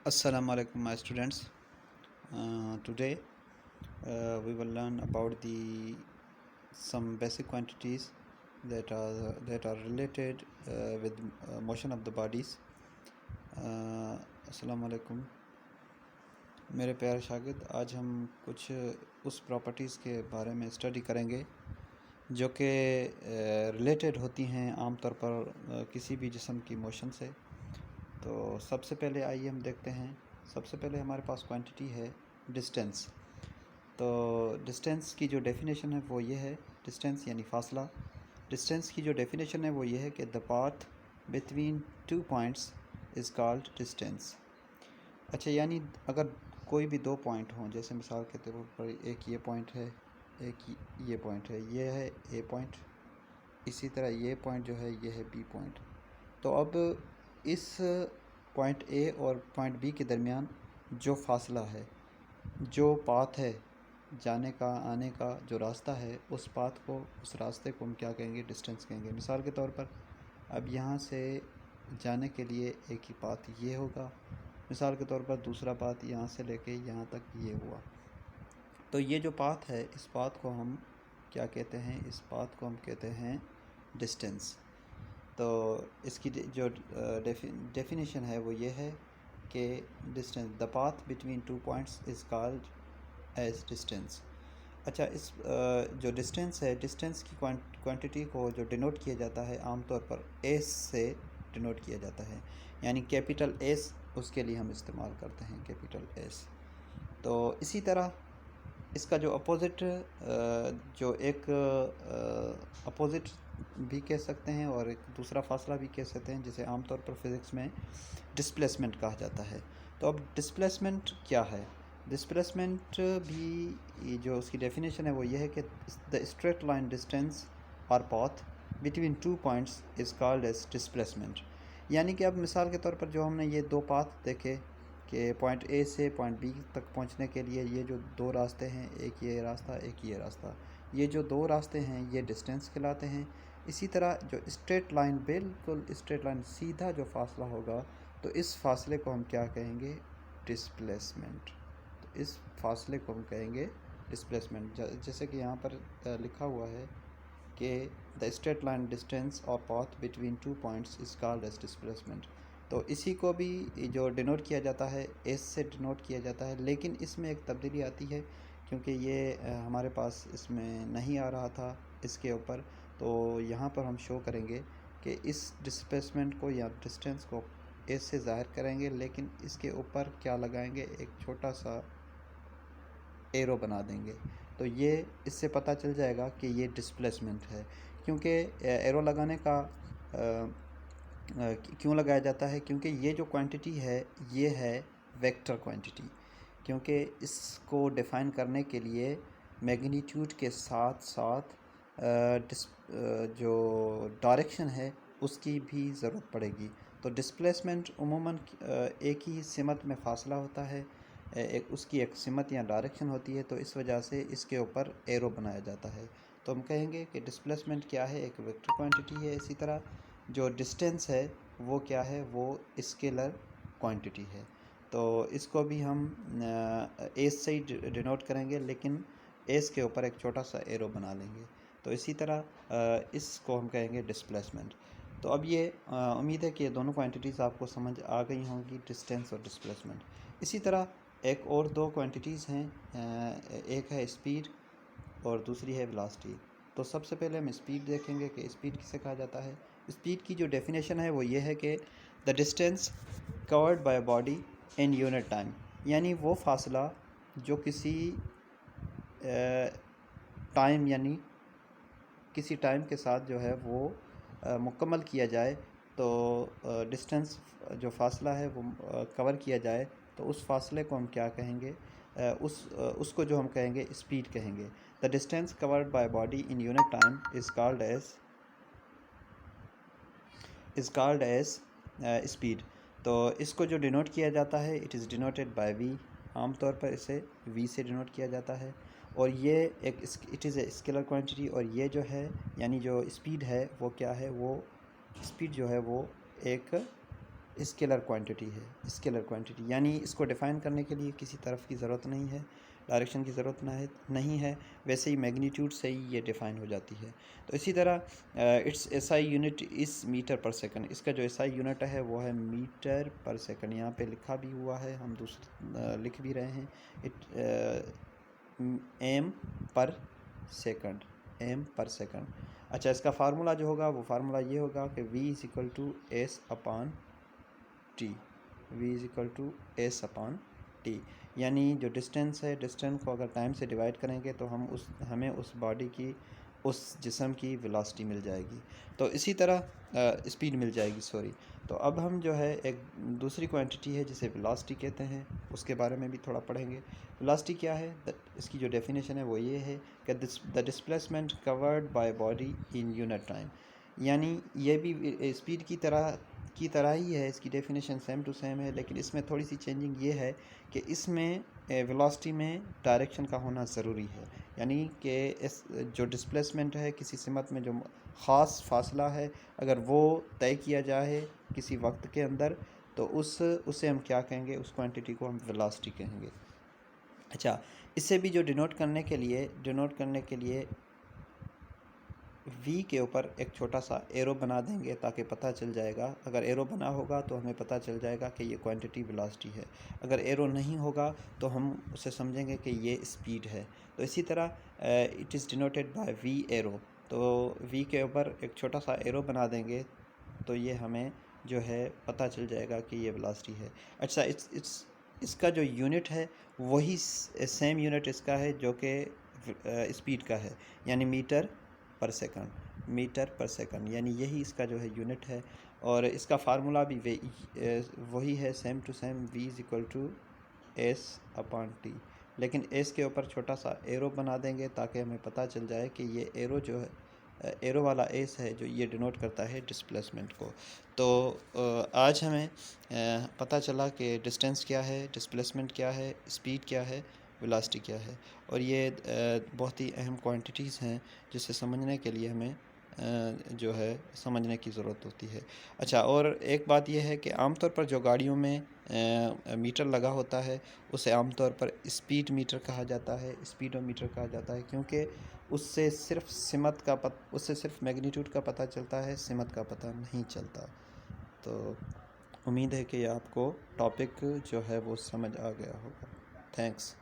Assalamu alaikum, my students. Today we will learn about the some basic quantities that are related with motion of the bodies. Assalamu alaikum. میرے پیارے شاگرد، آج ہم کچھ اس properties کے بارے میں اسٹڈی کریں گے جو کہ ریلیٹڈ ہوتی ہیں عام طور پر کسی بھی جسم کی موشن سے. تو سب سے پہلے آئیے ہم دیکھتے ہیں. سب سے پہلے ہمارے پاس کوانٹٹی ہے ڈسٹینس. تو ڈسٹینس کی جو ڈیفینیشن ہے وہ یہ ہے، ڈسٹینس یعنی فاصلہ. ڈسٹینس کی جو ڈیفینیشن ہے وہ یہ ہے کہ the path between 2 points is called distance. اچھا، یعنی اگر کوئی بھی 2 پوائنٹ ہوں، جیسے مثال کے طور پر ایک یہ پوائنٹ ہے، ایک یہ پوائنٹ ہے، یہ ہے اے پوائنٹ، اسی طرح یہ پوائنٹ جو ہے یہ ہے بی پوائنٹ. تو اب اس پوائنٹ اے اور پوائنٹ بی کے درمیان جو فاصلہ ہے، جو پاتھ ہے، جانے کا آنے کا جو راستہ ہے، اس پاتھ کو، اس راستے کو ہم کیا کہیں گے؟ ڈسٹینس کہیں گے. مثال کے طور پر اب یہاں سے جانے کے لیے ایک ہی پاتھ یہ ہوگا. مثال کے طور پر دوسرا پاتھ یہاں سے لے کے یہاں تک یہ ہوا. تو یہ جو پاتھ ہے، اس پاتھ کو ہم کیا کہتے ہیں؟ اس پاتھ کو ہم کہتے ہیں ڈسٹینس. تو اس کی جو ڈیفینیشن ہے وہ یہ ہے کہ distance, the path between 2 points is called as distance. اچھا، اس جو ڈسٹینس ہے، ڈسٹینس کی کوانٹٹی کو جو ڈینوٹ کیا جاتا ہے عام طور پر ایس سے ڈینوٹ کیا جاتا ہے، یعنی کیپیٹل ایس اس کے لیے ہم استعمال کرتے ہیں، کیپیٹل ایس. تو اسی طرح اس کا جو اپوزٹ، جو ایک اپوزٹ بھی کہہ سکتے ہیں اور ایک دوسرا فاصلہ بھی کہہ سکتے ہیں، جسے عام طور پر فزکس میں ڈسپلیسمنٹ کہا جاتا ہے. تو اب ڈسپلیسمنٹ کیا ہے؟ ڈسپلیسمنٹ بھی جو اس کی ڈیفینیشن ہے وہ یہ ہے کہ دا اسٹریٹ لائن ڈسٹینس اور path between 2 points is called as displacement. یعنی کہ اب مثال کے طور پر جو ہم نے یہ 2 پاتھ دیکھے کہ پوائنٹ اے سے پوائنٹ بی تک پہنچنے کے لیے یہ جو 2 راستے ہیں، ایک یہ راستہ، ایک یہ راستہ، یہ جو 2 راستے ہیں یہ ڈسٹینس کہلاتے ہیں. اسی طرح جو اسٹریٹ لائن، بالکل اسٹریٹ لائن سیدھا جو فاصلہ ہوگا، تو اس فاصلے کو ہم کیا کہیں گے؟ ڈسپلیسمنٹ. تو اس فاصلے کو ہم کہیں گے ڈسپلیسمنٹ. جیسے کہ یہاں پر لکھا ہوا ہے کہ دا اسٹریٹ لائن ڈسٹینس اور path between 2 points is called as displacement. تو اسی کو بھی جو ڈینوٹ کیا جاتا ہے ایس سے ڈینوٹ کیا جاتا ہے، لیکن اس میں ایک تبدیلی آتی ہے کیونکہ یہ ہمارے پاس اس میں نہیں آ رہا تھا اس کے اوپر. تو یہاں پر ہم شو کریں گے کہ اس ڈسپلیسمنٹ کو یا ڈسٹینس کو ایس سے ظاہر کریں گے، لیکن اس کے اوپر کیا لگائیں گے؟ ایک چھوٹا سا ایرو بنا دیں گے. تو یہ اس سے پتہ چل جائے گا کہ یہ ڈسپلیسمنٹ ہے. کیونکہ ایرو لگانے کا کیوں لگایا جاتا ہے؟ کیونکہ یہ جو کوانٹٹی ہے یہ ہے ویکٹر کوانٹٹی. کیونکہ اس کو ڈیفائن کرنے کے لیے میگنیٹیوڈ کے ساتھ ساتھ جو ڈائریکشن ہے اس کی بھی ضرورت پڑے گی. تو ڈسپلیسمنٹ عموماً ایک ہی سمت میں فاصلہ ہوتا ہے، اس کی ایک سمت یا ڈائریکشن ہوتی ہے، تو اس وجہ سے اس کے اوپر ایرو بنایا جاتا ہے. تو ہم کہیں گے کہ ڈسپلیسمنٹ کیا ہے؟ ایک ویکٹر کوانٹٹی ہے. اسی طرح جو ڈسٹینس ہے وہ کیا ہے؟ وہ اسکیلر کوانٹٹی ہے. تو اس کو بھی ہم ایس سے ہی ڈینوٹ کریں گے، لیکن ایس کے اوپر ایک چھوٹا سا ایرو بنا لیں گے. تو اسی طرح اس کو ہم کہیں گے ڈسپلیسمنٹ. تو اب یہ امید ہے کہ یہ دونوں کوانٹٹیز آپ کو سمجھ آ گئی ہوں گی، ڈسٹینس اور ڈسپلیسمنٹ. اسی طرح ایک اور 2 کوانٹٹیز ہیں، ایک ہے اسپیڈ اور دوسری ہے ویلاسٹی. تو سب سے پہلے ہم اسپیڈ دیکھیں گے کہ اسپیڈ کسے کہا جاتا ہے. اسپیڈ کی جو ڈیفینیشن ہے وہ یہ ہے کہ the distance covered by body in unit time. یعنی وہ فاصلہ جو کسی ٹائم، یعنی کسی ٹائم کے ساتھ جو ہے وہ مکمل کیا جائے. تو ڈسٹینس جو فاصلہ ہے وہ کور کیا جائے، تو اس فاصلے کو ہم کیا کہیں گے؟ اس کو جو ہم کہیں گے اسپیڈ کہیں گے. The distance covered by body in unit time is called as speed. تو اس کو جو ڈینوٹ کیا جاتا ہے اٹ از ڈینوٹیڈ بائی وی. عام طور پر اسے وی سے ڈینوٹ کیا جاتا ہے. اور یہ ایک it is a scalar quantity. اور یہ جو ہے یعنی جو اسپیڈ ہے وہ کیا ہے؟ وہ اسپیڈ جو ہے وہ ایک اسکیلر کوانٹٹی ہے، اسکیلر کوانٹٹی یعنی اس کو ڈیفائن کرنے کے لیے کسی طرف کی ضرورت نہیں ہے، ڈائریکشن کی ضرورت نہیں ہے، ویسے ہی میگنیٹیوڈ سے ہی یہ ڈیفائن ہو جاتی ہے۔ تو اسی طرح it's S I unit is metre per second, اس کا جو ایس آئی یونٹ ہے وہ ہے میٹر پر سیکنڈ، یہاں پہ لکھا بھی ہوا ہے، ہم لکھ بھی رہے ہیں M per second, M per second. اچھا، اس کا فارمولا جو ہوگا وہ فارمولا یہ ہوگا کہ V is equal to S upon T, V is equal to S upon T, یعنی جو ڈسٹینس ہے، ڈسٹینس کو اگر ٹائم سے ڈیوائڈ کریں گے تو ہمیں اس باڈی کی، اس جسم کی ویلاسٹی مل جائے گی، تو اسی طرح اسپیڈ مل جائے گی، سوری۔ تو اب ہم جو ہے ایک دوسری کوانٹٹی ہے جسے ویلاسٹی کہتے ہیں، اس کے بارے میں بھی تھوڑا پڑھیں گے۔ ویلاسٹی کیا ہے؟ اس کی جو ڈیفینیشن ہے وہ یہ ہے کہ the displacement covered by body in unit time, یعنی یہ بھی اسپیڈ کی طرح ہی ہے، اس کی ڈیفینیشن سیم ٹو سیم ہے، لیکن اس میں تھوڑی سی چینجنگ یہ ہے کہ اس میں ویلاسٹی میں ڈائریکشن کا ہونا ضروری ہے، یعنی کہ جو ڈسپلیسمنٹ ہے کسی سمت میں جو خاص فاصلہ ہے، اگر وہ طے کیا جائے کسی وقت کے اندر تو اسے ہم کیا کہیں گے؟ اس کوانٹٹی کو ہم ویلاسٹی کہیں گے۔ اچھا، اسے بھی جو ڈینوٹ کرنے کے لیے V کے اوپر ایک چھوٹا سا ایرو بنا دیں گے تاکہ پتہ چل جائے گا، اگر ایرو بنا ہوگا تو ہمیں پتہ چل جائے گا کہ یہ کوانٹٹی ویلاسٹی ہے، اگر ایرو نہیں ہوگا تو ہم اسے سمجھیں گے کہ یہ اسپیڈ ہے۔ تو اسی طرح it is denoted by V arrow, تو V کے اوپر ایک چھوٹا سا ایرو بنا دیں گے تو یہ ہمیں جو ہے پتہ چل جائے گا کہ یہ ویلاسٹی ہے۔ اچھا، اس کا جو یونٹ ہے وہی سیم یونٹ اس کا ہے جو کہ اسپیڈ کا ہے، یعنی میٹر پر سیکنڈ، یعنی یہی اس کا جو ہے یونٹ ہے، اور اس کا فارمولا بھی وہی ہے، same to same, V is equal to S upon T, لیکن ایس کے اوپر چھوٹا سا ایرو بنا دیں گے تاکہ ہمیں پتہ چل جائے کہ یہ ایرو جو ہے، ایرو والا ایس ہے جو یہ ڈینوٹ کرتا ہے ڈسپلیسمنٹ کو۔ تو آج ہمیں پتہ چلا کہ ڈسٹینس کیا ہے، ڈسپلیسمنٹ کیا ہے، اسپیڈ کیا ہے، ویلاسٹی کیا ہے، اور یہ بہت ہی اہم کوانٹٹیز ہیں جسے سمجھنے کے لیے ہمیں جو ہے سمجھنے کی ضرورت ہوتی ہے۔ اچھا، اور ایک بات یہ ہے کہ عام طور پر جو گاڑیوں میں میٹر لگا ہوتا ہے اسے عام طور پر اسپیڈ میٹر کہا جاتا ہے، اسپیڈو میٹر کہا جاتا ہے، کیونکہ اس سے صرف میگنیٹیوڈ کا پتہ چلتا ہے، سمت کا پتہ نہیں چلتا۔ تو امید ہے کہ آپ کو ٹاپک جو ہے وہ سمجھ آ گیا ہوگا۔ تھینکس۔